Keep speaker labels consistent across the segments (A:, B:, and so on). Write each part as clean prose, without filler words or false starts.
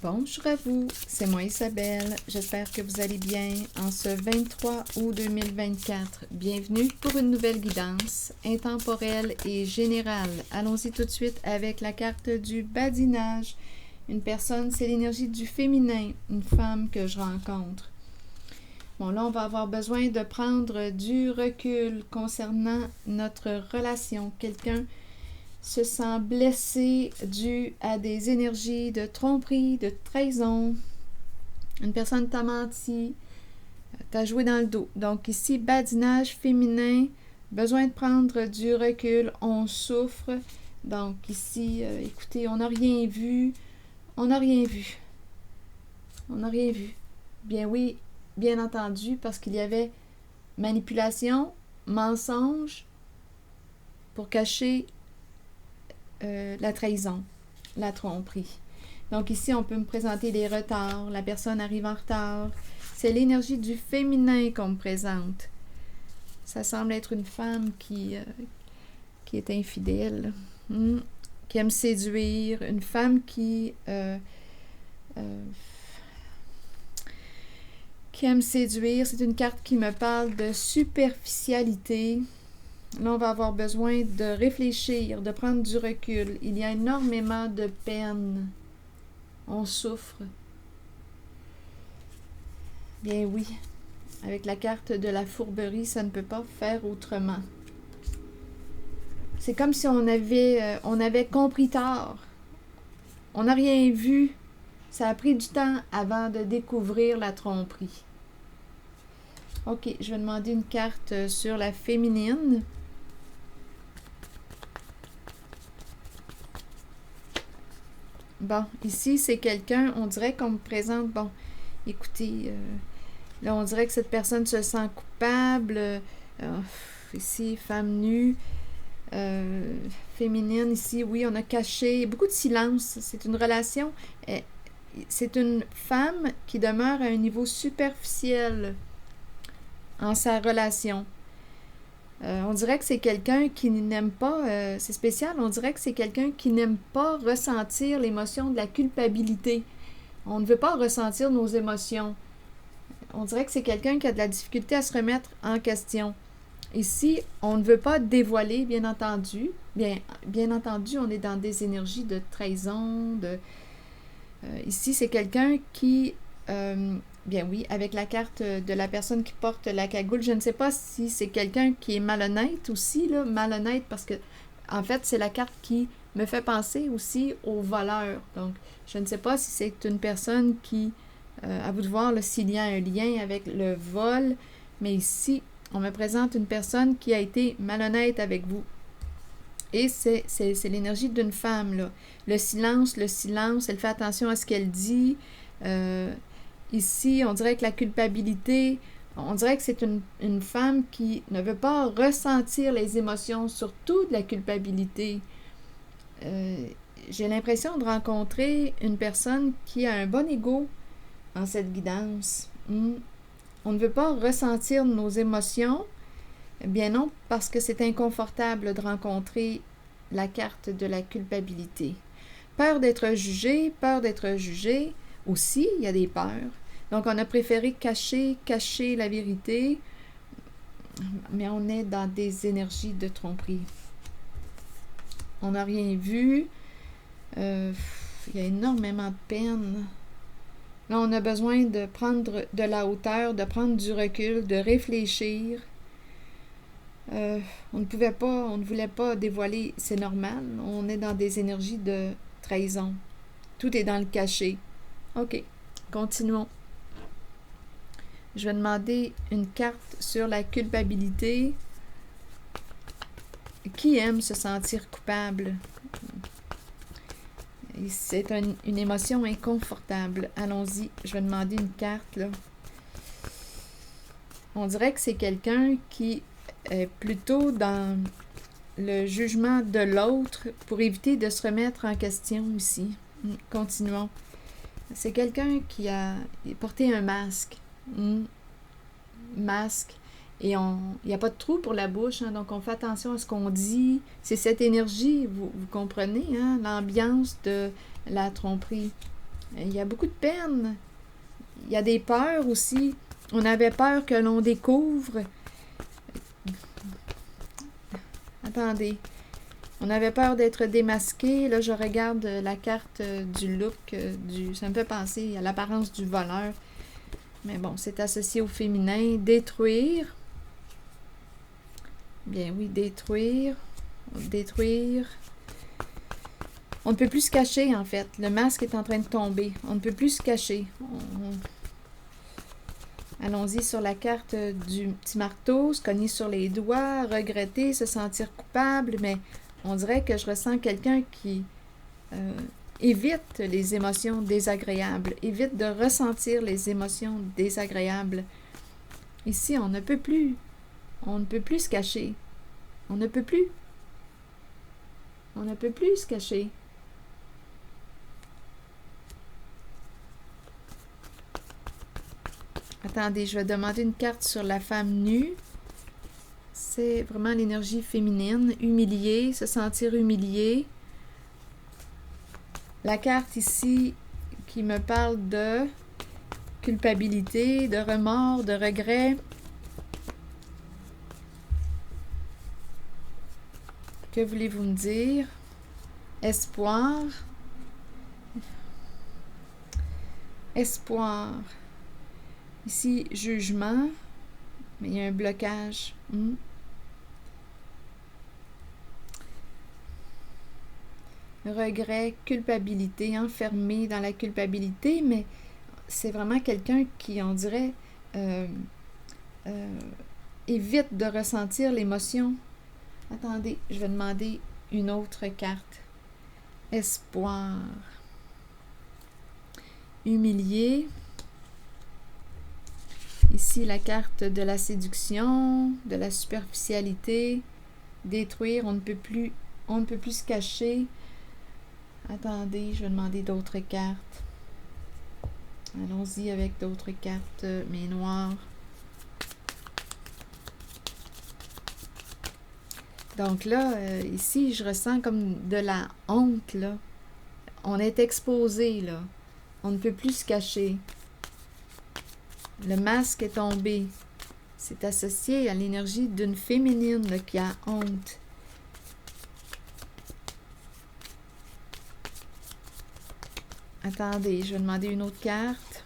A: Bonjour à vous, c'est moi Isabelle. J'espère que vous allez bien en ce 23 août 2024. Bienvenue pour une nouvelle guidance intemporelle et générale. Allons-y tout de suite avec la carte du badinage. Une personne, c'est l'énergie du féminin, une femme que je rencontre. Bon, là, on va avoir besoin de prendre du recul concernant notre relation. Quelqu'un se sent blessé dû à des énergies de tromperie, de trahison. Une personne t'a menti, t'a joué dans le dos. Donc ici, badinage féminin, besoin de prendre du recul, on souffre. Donc ici, écoutez, on n'a rien vu, on n'a rien vu. On n'a rien vu. Bien oui, bien entendu, parce qu'il y avait manipulation, mensonge pour cacher la trahison, la tromperie. Donc ici, on peut me présenter des retards, la personne arrive en retard. C'est l'énergie du féminin qu'on me présente. Ça semble être une femme qui est infidèle, qui aime séduire, une femme qui aime séduire. C'est une carte qui me parle de superficialité. Là, on va avoir besoin de réfléchir, de prendre du recul. Il y a énormément de peine. On souffre. Bien oui, avec la carte de la fourberie, ça ne peut pas faire autrement. C'est comme si on avait compris tard. On n'a rien vu. Ça a pris du temps avant de découvrir la tromperie. Ok, je vais demander une carte sur la féminine. Bon, ici, c'est quelqu'un, on dirait qu'on me présente, bon, écoutez, là, on dirait que cette personne se sent coupable. Ici, femme nue, féminine, ici, oui, on a caché, beaucoup de silence. C'est une relation, c'est une femme qui demeure à un niveau superficiel en sa relation. On dirait que c'est quelqu'un qui n'aime pas, c'est spécial, on dirait que c'est quelqu'un qui n'aime pas ressentir l'émotion de la culpabilité. On ne veut pas ressentir nos émotions. On dirait que c'est quelqu'un qui a de la difficulté à se remettre en question. Ici, on ne veut pas dévoiler, bien entendu. Bien entendu, on est dans des énergies de trahison. Ici, c'est quelqu'un qui... bien oui, avec la carte de la personne qui porte la cagoule, je ne sais pas si c'est quelqu'un qui est malhonnête aussi, là, malhonnête, parce que, en fait, c'est la carte qui me fait penser aussi au voleur. Donc, je ne sais pas si c'est une personne qui, à vous de voir s'il y a un lien avec le vol, mais ici, on me présente une personne qui a été malhonnête avec vous. Et c'est l'énergie d'une femme, là. Le silence, elle fait attention à ce qu'elle dit. Ici, on dirait que la culpabilité, on dirait que c'est une femme qui ne veut pas ressentir les émotions, surtout de la culpabilité. J'ai l'impression de rencontrer une personne qui a un bon ego en cette guidance. On ne veut pas ressentir nos émotions. Bien non, parce que c'est inconfortable de rencontrer la carte de la culpabilité. Peur d'être jugé aussi, il y a des peurs. Donc, on a préféré cacher la vérité, mais on est dans des énergies de tromperie. On n'a rien vu. Il y a énormément de peine. Là, on a besoin de prendre de la hauteur, de prendre du recul, de réfléchir. On ne voulait pas dévoiler, c'est normal. On est dans des énergies de trahison. Tout est dans le caché. OK, continuons. Je vais demander une carte sur la culpabilité. Qui aime se sentir coupable? C'est une émotion inconfortable. Allons-y, je vais demander une carte, là. On dirait que c'est quelqu'un qui est plutôt dans le jugement de l'autre pour éviter de se remettre en question ici. Continuons. C'est quelqu'un qui a porté un masque. Masque. Et il n'y a pas de trou pour la bouche, hein, donc on fait attention à ce qu'on dit. C'est cette énergie, vous comprenez, hein, l'ambiance de la tromperie. Il y a beaucoup de peine. Il y a des peurs aussi. On avait peur que l'on découvre. Attendez. On avait peur d'être démasqué. Là, je regarde la carte du look. Ça me fait penser à l'apparence du voleur. Mais bon, c'est associé au féminin. Détruire. Bien oui, détruire. Détruire. On ne peut plus se cacher, en fait. Le masque est en train de tomber. On ne peut plus se cacher. Allons-y sur la carte du petit marteau, se cogner sur les doigts, regretter, se sentir coupable, mais on dirait que je ressens quelqu'un qui évite les émotions désagréables, évite de ressentir les émotions désagréables. Ici, on ne peut plus se cacher. On ne peut plus se cacher. Attendez, je vais demander une carte sur la femme nue. C'est vraiment l'énergie féminine. Humilier, se sentir humilié. La carte ici qui me parle de culpabilité, de remords, de regret. Que voulez-vous me dire? Espoir. Espoir. Ici, jugement, mais il y a un blocage. Regret, culpabilité, enfermé dans la culpabilité, mais c'est vraiment quelqu'un qui, on dirait, évite de ressentir l'émotion. Attendez, je vais demander une autre carte. Espoir. Humilié. Ici, la carte de la séduction, de la superficialité, détruire, on ne peut plus se cacher. Attendez, je vais demander d'autres cartes. Allons-y avec d'autres cartes, mais noires. Donc là, ici, je ressens comme de la honte, là. On est exposé, là. On ne peut plus se cacher. Le masque est tombé. C'est associé à l'énergie d'une féminine là, qui a honte. Attendez, je vais demander une autre carte.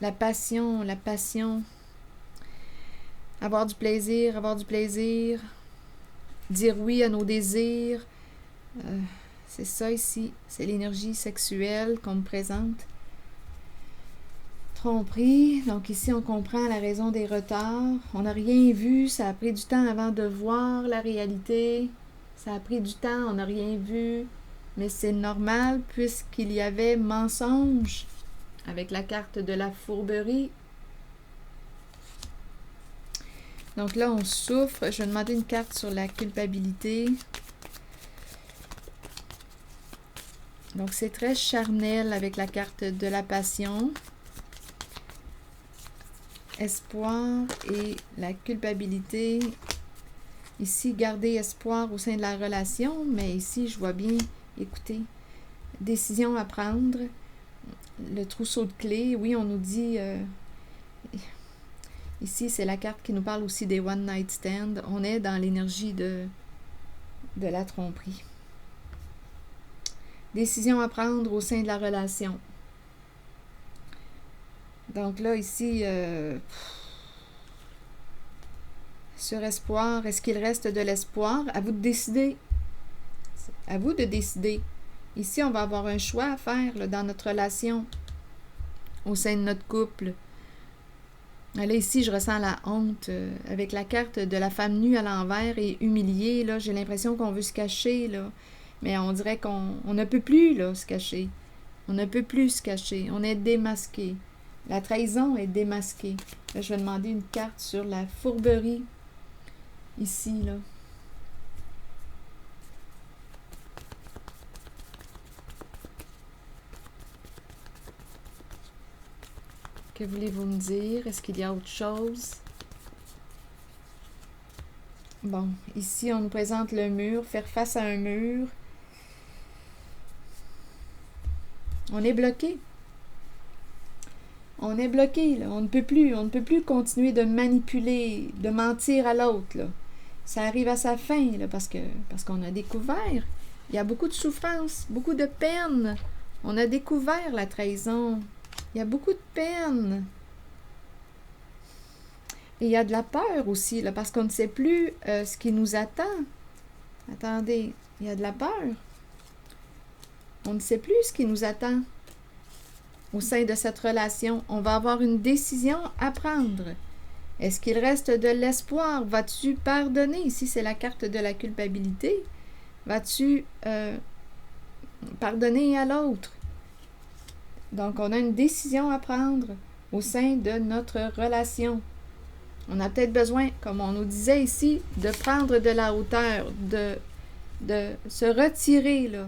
A: La passion, la passion. Avoir du plaisir, avoir du plaisir. Dire oui à nos désirs. C'est ça ici. C'est l'énergie sexuelle qu'on me présente. Tromperie. Donc ici, on comprend la raison des retards. On n'a rien vu. Ça a pris du temps avant de voir la réalité. Ça a pris du temps. On n'a rien vu. Mais c'est normal puisqu'il y avait mensonge avec la carte de la fourberie. Donc là, on souffre. Je vais demander une carte sur la culpabilité. Donc c'est très charnel avec la carte de la passion. Espoir et la culpabilité. Ici, garder espoir au sein de la relation, mais ici, je vois bien, écoutez, décision à prendre, le trousseau de clés. Oui, on nous dit, ici, c'est la carte qui nous parle aussi des one night stands. On est dans l'énergie de la tromperie. Décision à prendre au sein de la relation. Donc là, ici, sur espoir, est-ce qu'il reste de l'espoir? À vous de décider. À vous de décider. Ici, on va avoir un choix à faire là, dans notre relation, au sein de notre couple. Là, ici, je ressens la honte avec la carte de la femme nue à l'envers et humiliée. Là, j'ai l'impression qu'on veut se cacher, là. Mais on dirait qu'on ne peut plus là, se cacher. On ne peut plus se cacher. On est démasqué. La trahison est démasquée. Là, je vais demander une carte sur la fourberie. Ici, là. Que voulez-vous me dire? Est-ce qu'il y a autre chose? Bon, ici, on nous présente le mur, faire face à un mur. On est bloqué. On est bloqué, là. On ne peut plus continuer de manipuler, de mentir à l'autre, là. Ça arrive à sa fin, là, parce qu'on a découvert. Il y a beaucoup de souffrance, beaucoup de peine. On a découvert la trahison. Il y a beaucoup de peine. Et il y a de la peur aussi, là, parce qu'on ne sait plus ce qui nous attend. Attendez, il y a de la peur. On ne sait plus ce qui nous attend au sein de cette relation. On va avoir une décision à prendre. Est-ce qu'il reste de l'espoir? Vas-tu pardonner? Ici, c'est la carte de la culpabilité. Vas-tu pardonner à l'autre? Donc, on a une décision à prendre au sein de notre relation. On a peut-être besoin, comme on nous disait ici, de prendre de la hauteur, de se retirer là,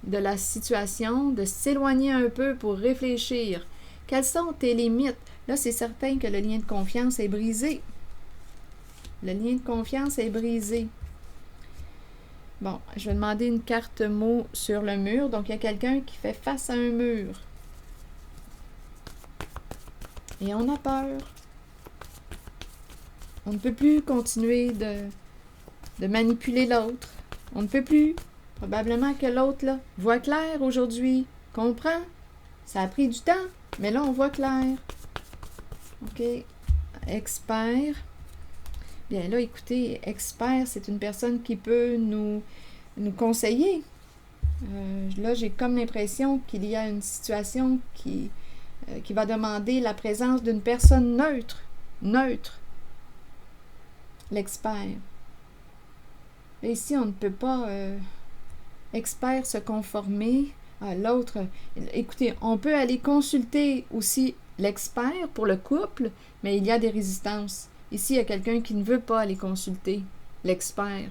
A: de la situation, de s'éloigner un peu pour réfléchir. Quelles sont tes limites? Là, c'est certain que le lien de confiance est brisé. Le lien de confiance est brisé. Bon, je vais demander une carte mot sur le mur. Donc, il y a quelqu'un qui fait face à un mur. Et on a peur. On ne peut plus continuer de manipuler l'autre. On ne peut plus. Probablement que l'autre, là, voit clair aujourd'hui. Comprend. Ça a pris du temps, mais là, on voit clair. OK. Expert. Bien là, écoutez, expert, c'est une personne qui peut nous conseiller. Là, j'ai comme l'impression qu'il y a une situation qui va demander la présence d'une personne neutre. Neutre. L'expert. Et ici, on ne peut pas, expert, se conformer à l'autre. Écoutez, on peut aller consulter aussi l'expert pour le couple, mais il y a des résistances. Ici, il y a quelqu'un qui ne veut pas aller consulter l'expert.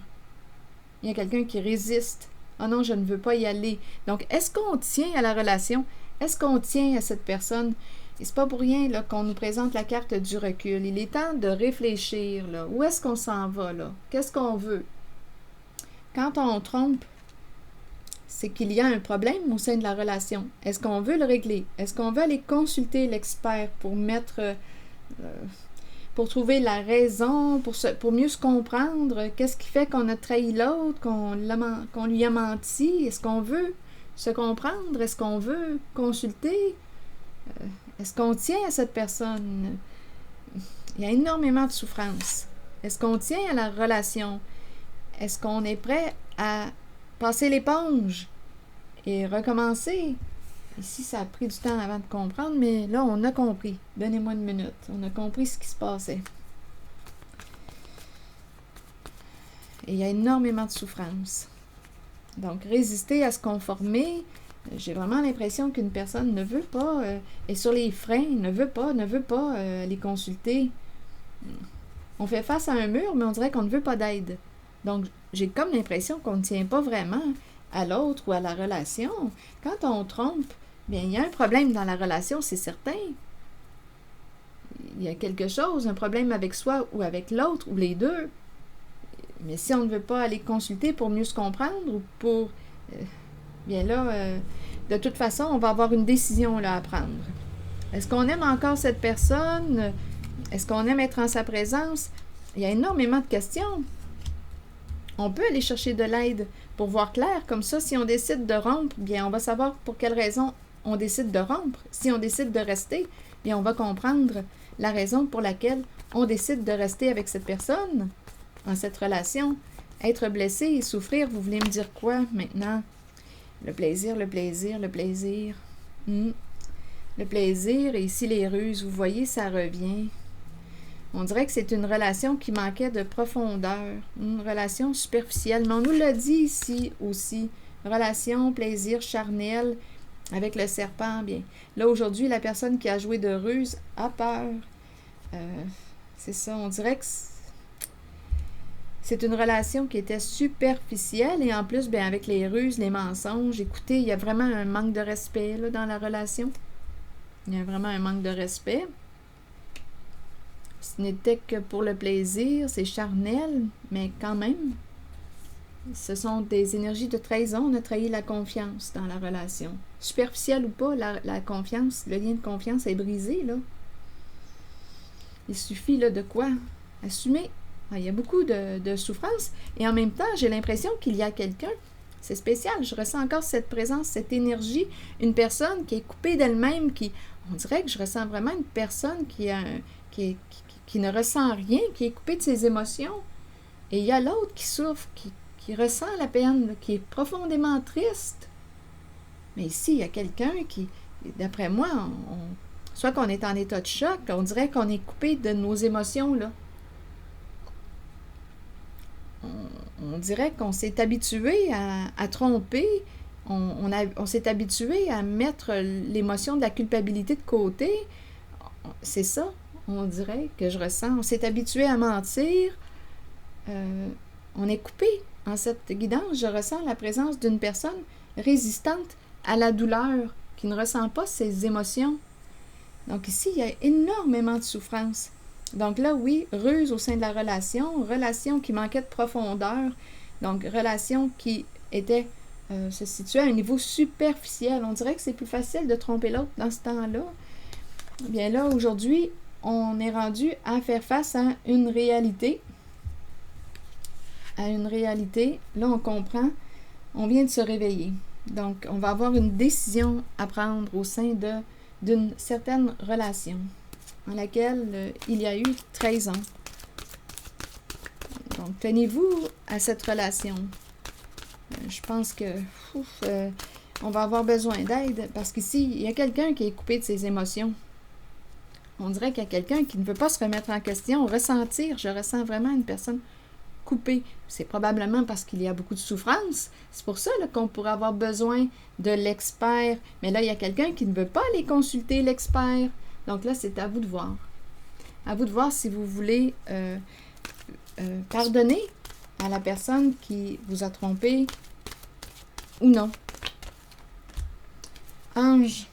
A: Il y a quelqu'un qui résiste. Ah non, je ne veux pas y aller. Donc, est-ce qu'on tient à la relation? Est-ce qu'on tient à cette personne? Et c'est pas pour rien là, qu'on nous présente la carte du recul. Il est temps de réfléchir. Là. Où est-ce qu'on s'en va? Là? Qu'est-ce qu'on veut? Quand on trompe, c'est qu'il y a un problème au sein de la relation. Est-ce qu'on veut le régler? Est-ce qu'on veut aller consulter l'expert pour pour trouver la raison, pour mieux se comprendre? Qu'est-ce qui fait qu'on a trahi l'autre, qu'on lui a menti? Est-ce qu'on veut se comprendre? Est-ce qu'on veut consulter? Est-ce qu'on tient à cette personne? Il y a énormément de souffrance. Est-ce qu'on tient à la relation? Est-ce qu'on est prêt à passer l'éponge et recommencer? Ici, ça a pris du temps avant de comprendre, mais là, on a compris. Donnez-moi une minute. On a compris ce qui se passait. Et il y a énormément de souffrance. Donc, résister à se conformer, j'ai vraiment l'impression qu'une personne ne veut pas, est sur les freins, ne veut pas les consulter. On fait face à un mur, mais on dirait qu'on ne veut pas d'aide. Donc, j'ai comme l'impression qu'on ne tient pas vraiment à l'autre ou à la relation. Quand on trompe, bien, il y a un problème dans la relation, c'est certain. Il y a quelque chose, un problème avec soi ou avec l'autre, ou les deux. Mais si on ne veut pas aller consulter pour mieux se comprendre ou pour... bien là, de toute façon, on va avoir une décision là, à prendre. Est-ce qu'on aime encore cette personne? Est-ce qu'on aime être en sa présence? Il y a énormément de questions. On peut aller chercher de l'aide pour voir clair. Comme ça, si on décide de rompre, bien, on va savoir pour quelle raison on décide de rompre. Si on décide de rester, bien, on va comprendre la raison pour laquelle on décide de rester avec cette personne, en cette relation. Être blessé et souffrir, vous voulez me dire quoi maintenant? Le plaisir, le plaisir, le plaisir. Le plaisir, et ici les ruses, vous voyez, ça revient. On dirait que c'est une relation qui manquait de profondeur, une relation superficielle. Mais on nous l'a dit ici aussi. Relation, plaisir, charnel, avec le serpent. Bien, là, aujourd'hui, la personne qui a joué de ruse a peur. C'est ça, on dirait que c'est une relation qui était superficielle. Et en plus, bien, avec les ruses, les mensonges, écoutez, il y a vraiment un manque de respect là, dans la relation. Il y a vraiment un manque de respect. Ce n'était que pour le plaisir, c'est charnel, mais quand même. Ce sont des énergies de trahison. On a trahi la confiance dans la relation. Superficielle ou pas, la confiance, le lien de confiance est brisé, là. Il suffit, là, de quoi? Assumer. Il y a beaucoup de souffrance. Et en même temps, j'ai l'impression qu'il y a quelqu'un. C'est spécial. Je ressens encore cette présence, cette énergie. Une personne qui est coupée d'elle-même, on dirait que je ressens vraiment une personne qui ne ressent rien, qui est coupée de ses émotions. Et il y a l'autre qui souffre, qui ressent la peine, qui est profondément triste. Mais ici, il y a quelqu'un qui, d'après moi, soit qu'on est en état de choc, on dirait qu'on est coupé de nos émotions, là. On dirait qu'on s'est habitué à tromper, on s'est habitué à mettre l'émotion de la culpabilité de côté. C'est ça, on dirait que je ressens. On s'est habitué à mentir. On est coupé. En cette guidance, je ressens la présence d'une personne résistante à la douleur, qui ne ressent pas ses émotions. Donc ici, il y a énormément de souffrance. Donc là, oui, ruse au sein de la relation qui manquait de profondeur, donc relation qui se situait à un niveau superficiel. On dirait que c'est plus facile de tromper l'autre dans ce temps-là. Bien là, aujourd'hui, on est rendu à faire face à une réalité. Là, on comprend, on vient de se réveiller. Donc, on va avoir une décision à prendre au sein d'une certaine relation en laquelle il y a eu 13 ans. Donc, tenez-vous à cette relation. Je pense que on va avoir besoin d'aide parce qu'ici, il y a quelqu'un qui est coupé de ses émotions. On dirait qu'il y a quelqu'un qui ne veut pas se remettre en question, ressentir. Je ressens vraiment une personne coupée. C'est probablement parce qu'il y a beaucoup de souffrance. C'est pour ça là, qu'on pourrait avoir besoin de l'expert. Mais là, il y a quelqu'un qui ne veut pas aller consulter l'expert. Donc là, c'est à vous de voir. À vous de voir si vous voulez pardonner à la personne qui vous a trompé ou non. Ange.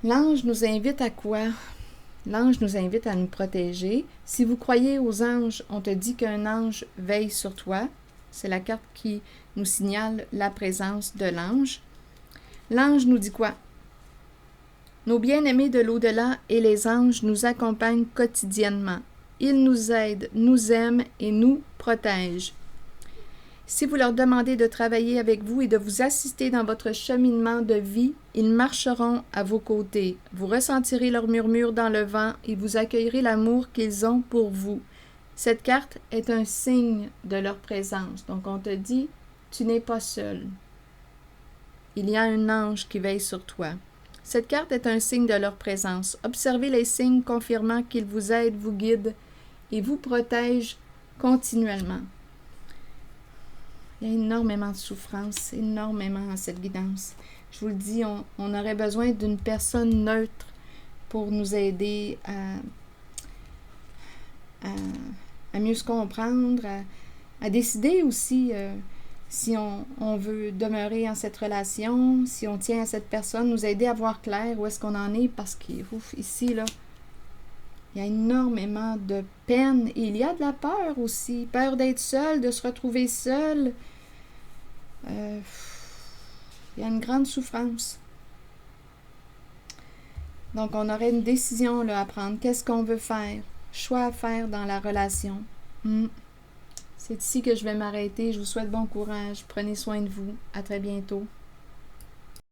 A: L'ange nous invite à quoi? L'ange nous invite à nous protéger. Si vous croyez aux anges, on te dit qu'un ange veille sur toi. C'est la carte qui nous signale la présence de l'ange. L'ange nous dit quoi? Nos bien-aimés de l'au-delà et les anges nous accompagnent quotidiennement. Ils nous aident, nous aiment et nous protègent. Si vous leur demandez de travailler avec vous et de vous assister dans votre cheminement de vie, ils marcheront à vos côtés. Vous ressentirez leur murmure dans le vent et vous accueillerez l'amour qu'ils ont pour vous. Cette carte est un signe de leur présence. Donc on te dit, tu n'es pas seul. Il y a un ange qui veille sur toi. Cette carte est un signe de leur présence. Observez les signes confirmant qu'ils vous aident, vous guident et vous protègent continuellement. Il y a énormément de souffrance, énormément dans cette guidance. Je vous le dis, on aurait besoin d'une personne neutre pour nous aider à mieux se comprendre, à décider aussi si on veut demeurer en cette relation, si on tient à cette personne, nous aider à voir clair où est-ce qu'on en est, parce qu'ici, là, il y a énormément de peine et il y a de la peur aussi, peur d'être seul, de se retrouver seul. Il y a une grande souffrance. Donc, on aurait une décision là, à prendre. Qu'est-ce qu'on veut faire? Choix à faire dans la relation. C'est ici que je vais m'arrêter. Je vous souhaite bon courage. Prenez soin de vous. À très bientôt.